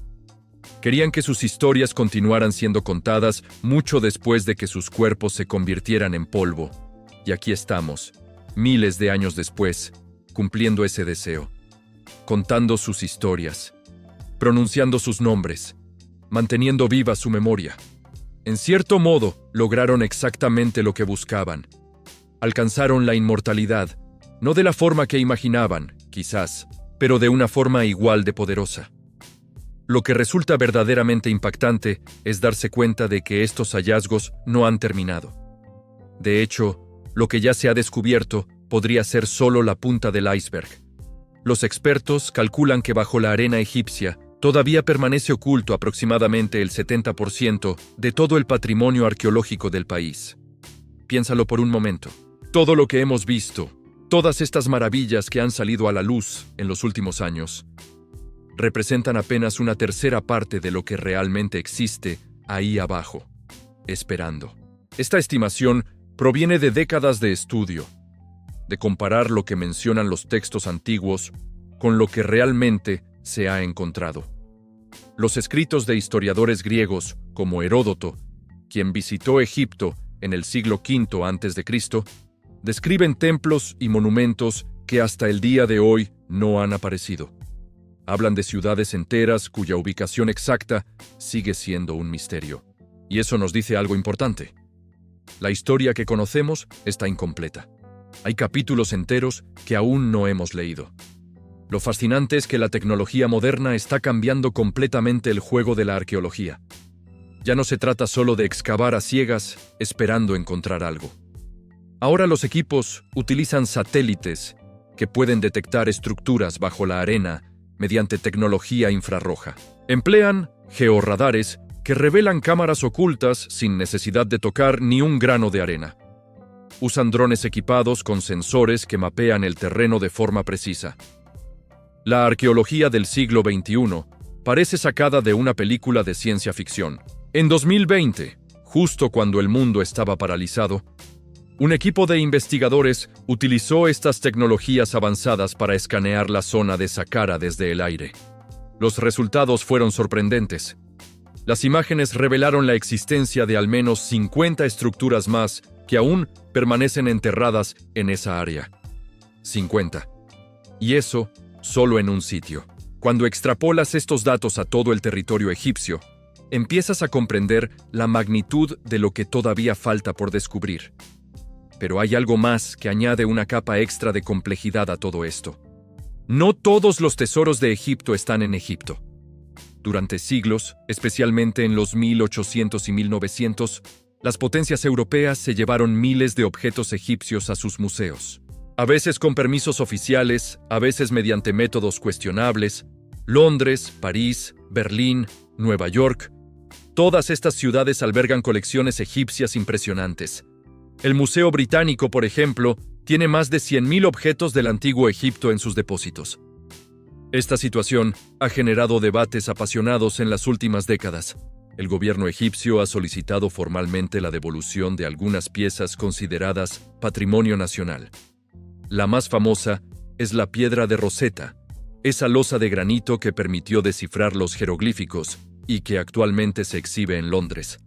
Querían que sus historias continuaran siendo contadas mucho después de que sus cuerpos se convirtieran en polvo. Y aquí estamos, miles de años después, cumpliendo ese deseo. Contando sus historias. Pronunciando sus nombres. Manteniendo viva su memoria. En cierto modo, lograron exactamente lo que buscaban. Alcanzaron la inmortalidad, no de la forma que imaginaban, quizás, pero de una forma igual de poderosa. Lo que resulta verdaderamente impactante es darse cuenta de que estos hallazgos no han terminado. De hecho, lo que ya se ha descubierto podría ser solo la punta del iceberg. Los expertos calculan que bajo la arena egipcia todavía permanece oculto aproximadamente el 70% de todo el patrimonio arqueológico del país. Piénsalo por un momento. Todo lo que hemos visto, todas estas maravillas que han salido a la luz en los últimos años, representan apenas una tercera parte de lo que realmente existe ahí abajo, esperando. Esta estimación proviene de décadas de estudio, de comparar lo que mencionan los textos antiguos con lo que realmente se ha encontrado. Los escritos de historiadores griegos, como Heródoto, quien visitó Egipto en el siglo V a.C., describen templos y monumentos que hasta el día de hoy no han aparecido. Hablan de ciudades enteras cuya ubicación exacta sigue siendo un misterio. Y eso nos dice algo importante. La historia que conocemos está incompleta. Hay capítulos enteros que aún no hemos leído. Lo fascinante es que la tecnología moderna está cambiando completamente el juego de la arqueología. Ya no se trata solo de excavar a ciegas esperando encontrar algo. Ahora los equipos utilizan satélites que pueden detectar estructuras bajo la arena mediante tecnología infrarroja. Emplean georradares que revelan cámaras ocultas sin necesidad de tocar ni un grano de arena. Usan drones equipados con sensores que mapean el terreno de forma precisa. La arqueología del siglo XXI parece sacada de una película de ciencia ficción. En 2020, justo cuando el mundo estaba paralizado, un equipo de investigadores utilizó estas tecnologías avanzadas para escanear la zona de Saqqara desde el aire. Los resultados fueron sorprendentes. Las imágenes revelaron la existencia de al menos 50 estructuras más que aún permanecen enterradas en esa área. 50. Y eso solo en un sitio. Cuando extrapolas estos datos a todo el territorio egipcio, empiezas a comprender la magnitud de lo que todavía falta por descubrir. Pero hay algo más que añade una capa extra de complejidad a todo esto. No todos los tesoros de Egipto están en Egipto. Durante siglos, especialmente en los 1800 y 1900, las potencias europeas se llevaron miles de objetos egipcios a sus museos. A veces con permisos oficiales, a veces mediante métodos cuestionables. Londres, París, Berlín, Nueva York. Todas estas ciudades albergan colecciones egipcias impresionantes. El Museo Británico, por ejemplo, tiene más de 100.000 objetos del antiguo Egipto en sus depósitos. Esta situación ha generado debates apasionados en las últimas décadas. El gobierno egipcio ha solicitado formalmente la devolución de algunas piezas consideradas patrimonio nacional. La más famosa es la piedra de Rosetta, esa losa de granito que permitió descifrar los jeroglíficos y que actualmente se exhibe en Londres.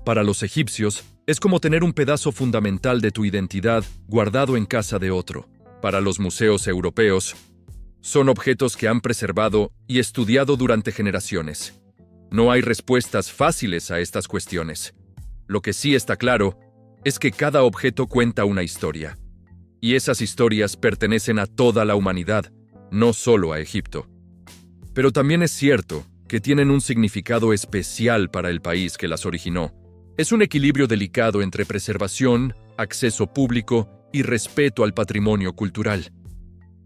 Para los egipcios, es como tener un pedazo fundamental de tu identidad guardado en casa de otro. Para los museos europeos, son objetos que han preservado y estudiado durante generaciones. No hay respuestas fáciles a estas cuestiones. Lo que sí está claro es que cada objeto cuenta una historia. Y esas historias pertenecen a toda la humanidad, no solo a Egipto. Pero también es cierto que tienen un significado especial para el país que las originó. Es un equilibrio delicado entre preservación, acceso público y respeto al patrimonio cultural.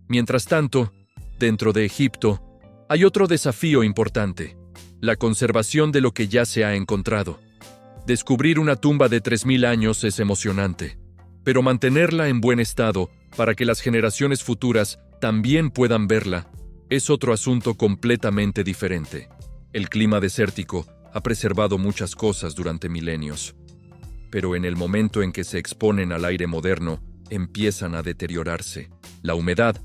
Mientras tanto, dentro de Egipto, hay otro desafío importante: la conservación de lo que ya se ha encontrado. Descubrir una tumba de 3000 años es emocionante, pero mantenerla en buen estado para que las generaciones futuras también puedan verla es otro asunto completamente diferente. El clima desértico ha preservado muchas cosas durante milenios, pero en el momento en que se exponen al aire moderno, empiezan a deteriorarse. La humedad,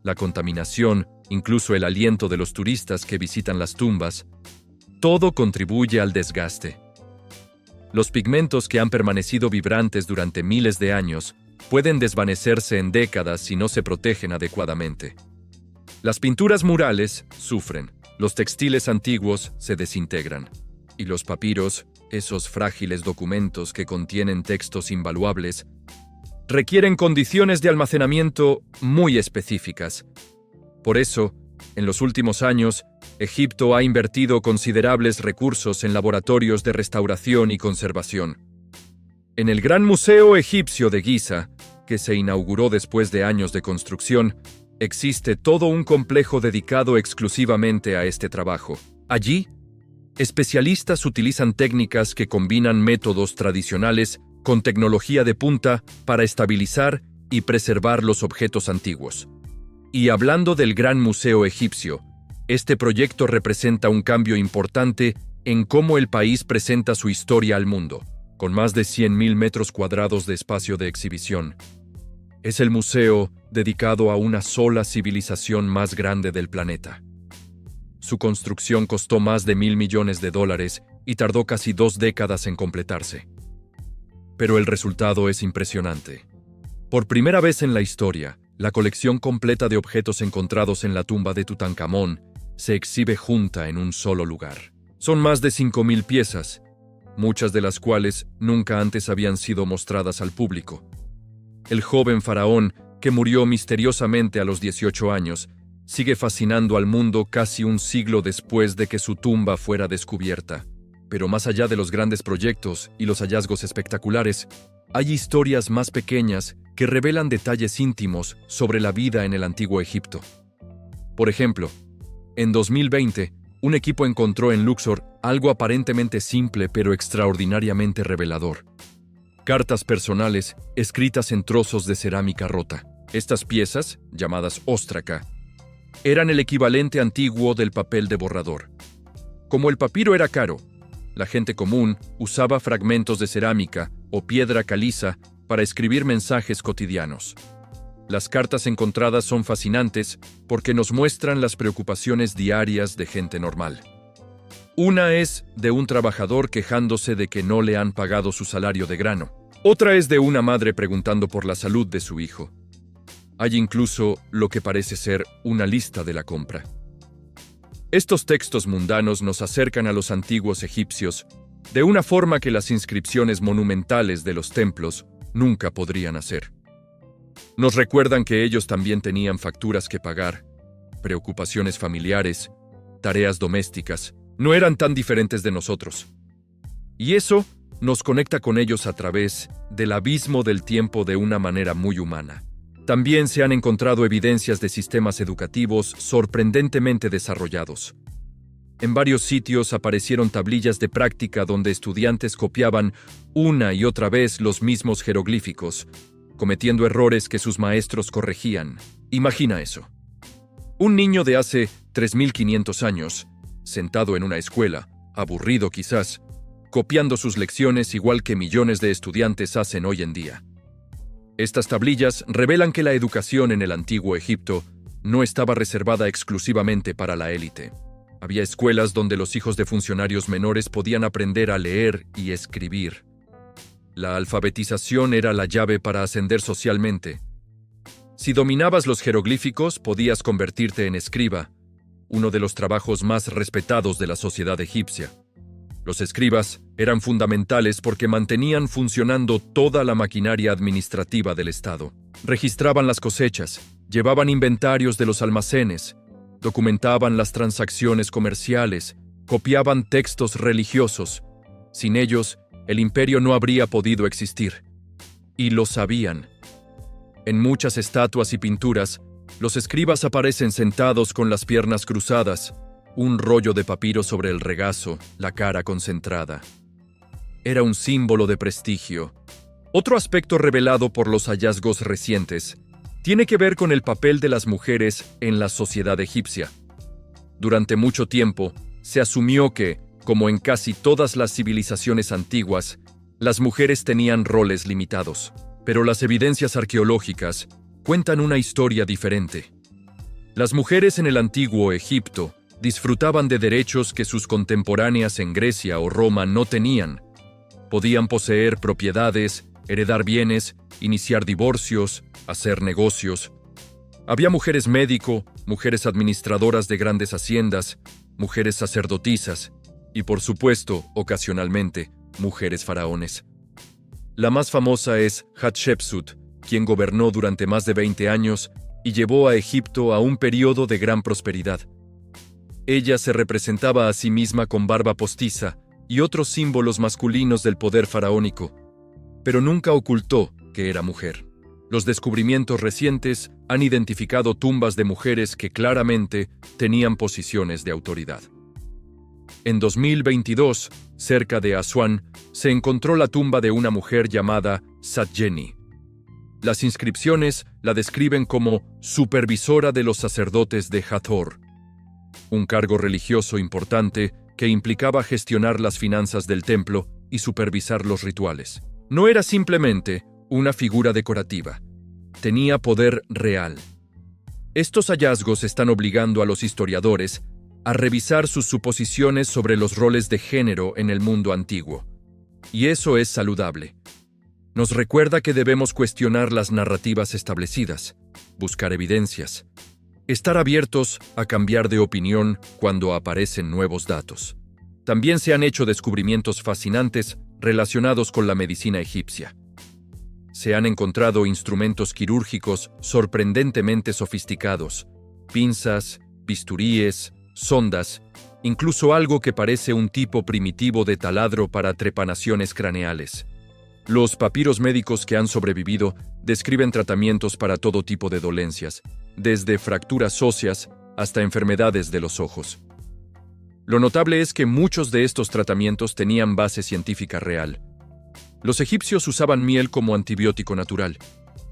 la contaminación, incluso el aliento de los turistas que visitan las tumbas, todo contribuye al desgaste. Los pigmentos que han permanecido vibrantes durante miles de años pueden desvanecerse en décadas si no se protegen adecuadamente. Las pinturas murales sufren, los textiles antiguos se desintegran, y los papiros, esos frágiles documentos que contienen textos invaluables, requieren condiciones de almacenamiento muy específicas. Por eso, en los últimos años, Egipto ha invertido considerables recursos en laboratorios de restauración y conservación. En el Gran Museo Egipcio de Giza, que se inauguró después de años de construcción, existe todo un complejo dedicado exclusivamente a este trabajo. Allí, especialistas utilizan técnicas que combinan métodos tradicionales con tecnología de punta para estabilizar y preservar los objetos antiguos. Y hablando del Gran Museo Egipcio, este proyecto representa un cambio importante en cómo el país presenta su historia al mundo, con más de 100.000 metros cuadrados de espacio de exhibición. Es el museo dedicado a una sola civilización más grande del planeta. Su construcción costó más de $1.000 millones y tardó casi 2 décadas en completarse. Pero el resultado es impresionante. Por primera vez en la historia, la colección completa de objetos encontrados en la tumba de Tutankamón se exhibe junta en un solo lugar. Son más de 5.000 piezas, muchas de las cuales nunca antes habían sido mostradas al público. El joven faraón, que murió misteriosamente a los 18 años, sigue fascinando al mundo casi un siglo después de que su tumba fuera descubierta. Pero más allá de los grandes proyectos y los hallazgos espectaculares, hay historias más pequeñas que revelan detalles íntimos sobre la vida en el antiguo Egipto. Por ejemplo, en 2020, un equipo encontró en Luxor algo aparentemente simple pero extraordinariamente revelador: cartas personales escritas en trozos de cerámica rota. Estas piezas, llamadas óstraca, eran el equivalente antiguo del papel de borrador. Como el papiro era caro, la gente común usaba fragmentos de cerámica o piedra caliza para escribir mensajes cotidianos. Las cartas encontradas son fascinantes porque nos muestran las preocupaciones diarias de gente normal. Una es de un trabajador quejándose de que no le han pagado su salario de grano. Otra es de una madre preguntando por la salud de su hijo. Hay incluso lo que parece ser una lista de la compra. Estos textos mundanos nos acercan a los antiguos egipcios de una forma que las inscripciones monumentales de los templos nunca podrían hacer. Nos recuerdan que ellos también tenían facturas que pagar, preocupaciones familiares, tareas domésticas. No eran tan diferentes de nosotros. Y eso nos conecta con ellos a través del abismo del tiempo de una manera muy humana. También se han encontrado evidencias de sistemas educativos sorprendentemente desarrollados. En varios sitios aparecieron tablillas de práctica donde estudiantes copiaban una y otra vez los mismos jeroglíficos, cometiendo errores que sus maestros corregían. Imagina eso. Un niño de hace 3.500 años, sentado en una escuela, aburrido quizás, copiando sus lecciones igual que millones de estudiantes hacen hoy en día. Estas tablillas revelan que la educación en el antiguo Egipto no estaba reservada exclusivamente para la élite. Había escuelas donde los hijos de funcionarios menores podían aprender a leer y escribir. La alfabetización era la llave para ascender socialmente. Si dominabas los jeroglíficos, podías convertirte en escriba, uno de los trabajos más respetados de la sociedad egipcia. Los escribas eran fundamentales porque mantenían funcionando toda la maquinaria administrativa del Estado. Registraban las cosechas, llevaban inventarios de los almacenes, documentaban las transacciones comerciales, copiaban textos religiosos. Sin ellos, el imperio no habría podido existir. Y lo sabían. En muchas estatuas y pinturas, los escribas aparecen sentados con las piernas cruzadas, un rollo de papiro sobre el regazo, la cara concentrada. Era un símbolo de prestigio. Otro aspecto revelado por los hallazgos recientes tiene que ver con el papel de las mujeres en la sociedad egipcia. Durante mucho tiempo, se asumió que, como en casi todas las civilizaciones antiguas, las mujeres tenían roles limitados. Pero las evidencias arqueológicas cuentan una historia diferente. Las mujeres en el antiguo Egipto disfrutaban de derechos que sus contemporáneas en Grecia o Roma no tenían. Podían poseer propiedades, heredar bienes, iniciar divorcios, hacer negocios. Había mujeres médico, mujeres administradoras de grandes haciendas, mujeres sacerdotisas y, por supuesto, ocasionalmente, mujeres faraones. La más famosa es Hatshepsut, quien gobernó durante más de 20 años y llevó a Egipto a un periodo de gran prosperidad. Ella se representaba a sí misma con barba postiza y otros símbolos masculinos del poder faraónico, pero nunca ocultó que era mujer. Los descubrimientos recientes han identificado tumbas de mujeres que claramente tenían posiciones de autoridad. En 2022, cerca de Asuán, se encontró la tumba de una mujer llamada Satjeni. Las inscripciones la describen como supervisora de los sacerdotes de Hathor, un cargo religioso importante que implicaba gestionar las finanzas del templo y supervisar los rituales. No era simplemente una figura decorativa, tenía poder real. Estos hallazgos están obligando a los historiadores a revisar sus suposiciones sobre los roles de género en el mundo antiguo. Y eso es saludable. Nos recuerda que debemos cuestionar las narrativas establecidas, buscar evidencias, estar abiertos a cambiar de opinión cuando aparecen nuevos datos. También se han hecho descubrimientos fascinantes relacionados con la medicina egipcia. Se han encontrado instrumentos quirúrgicos sorprendentemente sofisticados, pinzas, bisturíes, sondas, incluso algo que parece un tipo primitivo de taladro para trepanaciones craneales. Los papiros médicos que han sobrevivido describen tratamientos para todo tipo de dolencias, desde fracturas óseas hasta enfermedades de los ojos. Lo notable es que muchos de estos tratamientos tenían base científica real. Los egipcios usaban miel como antibiótico natural,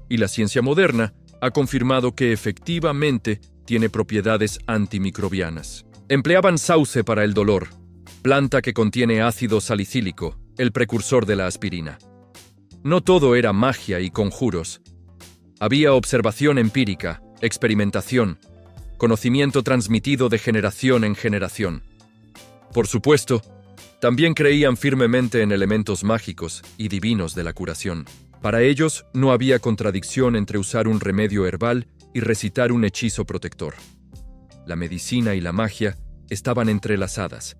y la ciencia moderna ha confirmado que efectivamente tiene propiedades antimicrobianas. Empleaban sauce para el dolor, planta que contiene ácido salicílico, el precursor de la aspirina. No todo era magia y conjuros. Había observación empírica, experimentación, conocimiento transmitido de generación en generación. Por supuesto, también creían firmemente en elementos mágicos y divinos de la curación. Para ellos no había contradicción entre usar un remedio herbal y recitar un hechizo protector. La medicina y la magia estaban entrelazadas,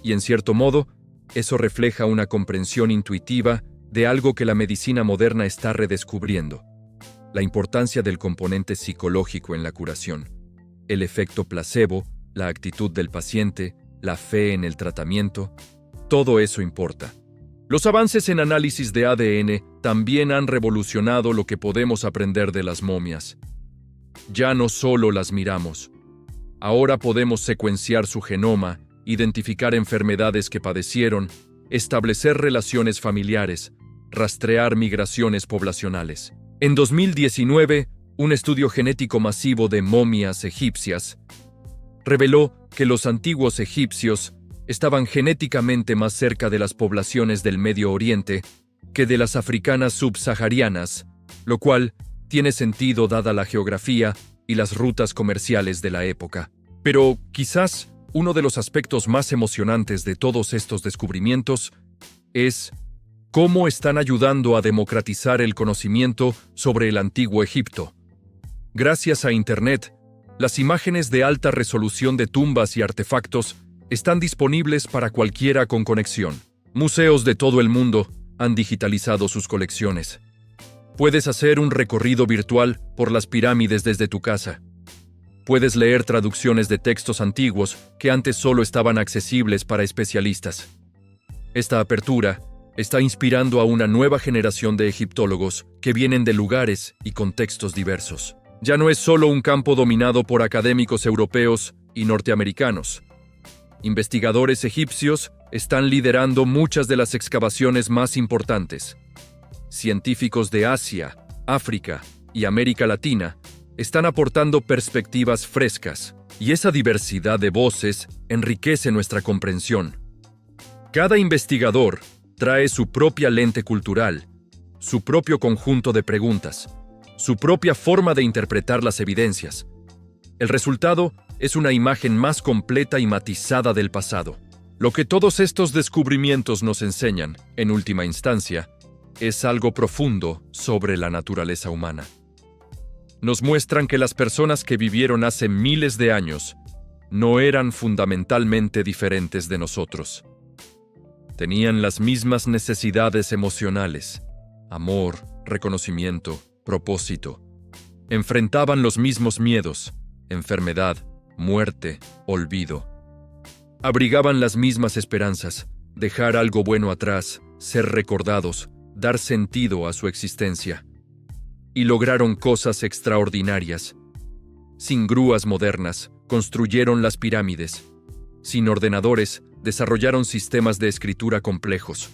y en cierto modo, eso refleja una comprensión intuitiva de algo que la medicina moderna está redescubriendo: la importancia del componente psicológico en la curación, el efecto placebo, la actitud del paciente, la fe en el tratamiento. Todo eso importa. Los avances en análisis de ADN también han revolucionado lo que podemos aprender de las momias. Ya no solo las miramos. Ahora podemos secuenciar su genoma, identificar enfermedades que padecieron, establecer relaciones familiares, rastrear migraciones poblacionales. En 2019, un estudio genético masivo de momias egipcias reveló que los antiguos egipcios estaban genéticamente más cerca de las poblaciones del Medio Oriente que de las africanas subsaharianas, lo cual tiene sentido dada la geografía y las rutas comerciales de la época. Pero quizás uno de los aspectos más emocionantes de todos estos descubrimientos es cómo están ayudando a democratizar el conocimiento sobre el antiguo Egipto. Gracias a Internet, las imágenes de alta resolución de tumbas y artefactos están disponibles para cualquiera con conexión. Museos de todo el mundo han digitalizado sus colecciones. Puedes hacer un recorrido virtual por las pirámides desde tu casa. Puedes leer traducciones de textos antiguos que antes solo estaban accesibles para especialistas. Esta apertura está inspirando a una nueva generación de egiptólogos que vienen de lugares y contextos diversos. Ya no es solo un campo dominado por académicos europeos y norteamericanos. Investigadores egipcios están liderando muchas de las excavaciones más importantes. Científicos de Asia, África y América Latina están aportando perspectivas frescas, y esa diversidad de voces enriquece nuestra comprensión. Cada investigador trae su propia lente cultural, su propio conjunto de preguntas, su propia forma de interpretar las evidencias. El resultado es una imagen más completa y matizada del pasado. Lo que todos estos descubrimientos nos enseñan, en última instancia, es algo profundo sobre la naturaleza humana. Nos muestran que las personas que vivieron hace miles de años no eran fundamentalmente diferentes de nosotros. Tenían las mismas necesidades emocionales: amor, reconocimiento, propósito. Enfrentaban los mismos miedos: enfermedad, muerte, olvido. Abrigaban las mismas esperanzas: dejar algo bueno atrás, ser recordados, dar sentido a su existencia. Y lograron cosas extraordinarias. Sin grúas modernas, construyeron las pirámides. Sin ordenadores, desarrollaron sistemas de escritura complejos.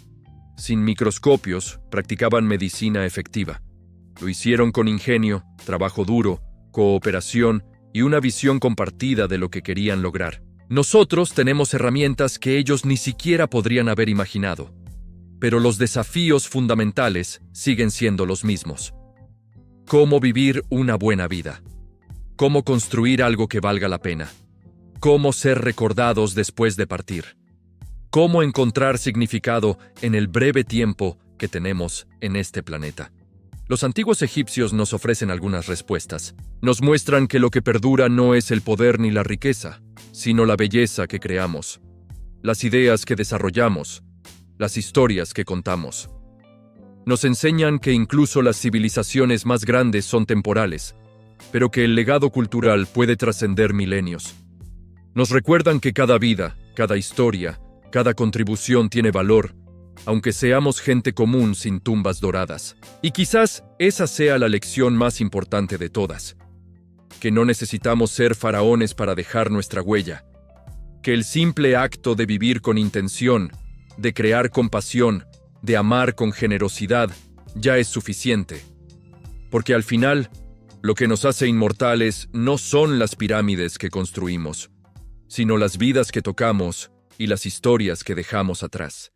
Sin microscopios, practicaban medicina efectiva. Lo hicieron con ingenio, trabajo duro, cooperación y una visión compartida de lo que querían lograr. Nosotros tenemos herramientas que ellos ni siquiera podrían haber imaginado. Pero los desafíos fundamentales siguen siendo los mismos. Cómo vivir una buena vida. Cómo construir algo que valga la pena. Cómo ser recordados después de partir. Cómo encontrar significado en el breve tiempo que tenemos en este planeta. Los antiguos egipcios nos ofrecen algunas respuestas. Nos muestran que lo que perdura no es el poder ni la riqueza, sino la belleza que creamos, las ideas que desarrollamos, las historias que contamos. Nos enseñan que incluso las civilizaciones más grandes son temporales, pero que el legado cultural puede trascender milenios. Nos recuerdan que cada vida, cada historia, cada contribución tiene valor, aunque seamos gente común sin tumbas doradas. Y quizás esa sea la lección más importante de todas: que no necesitamos ser faraones para dejar nuestra huella, que el simple acto de vivir con intención, de crear con pasión, de amar con generosidad, ya es suficiente. Porque al final, lo que nos hace inmortales no son las pirámides que construimos, sino las vidas que tocamos y las historias que dejamos atrás.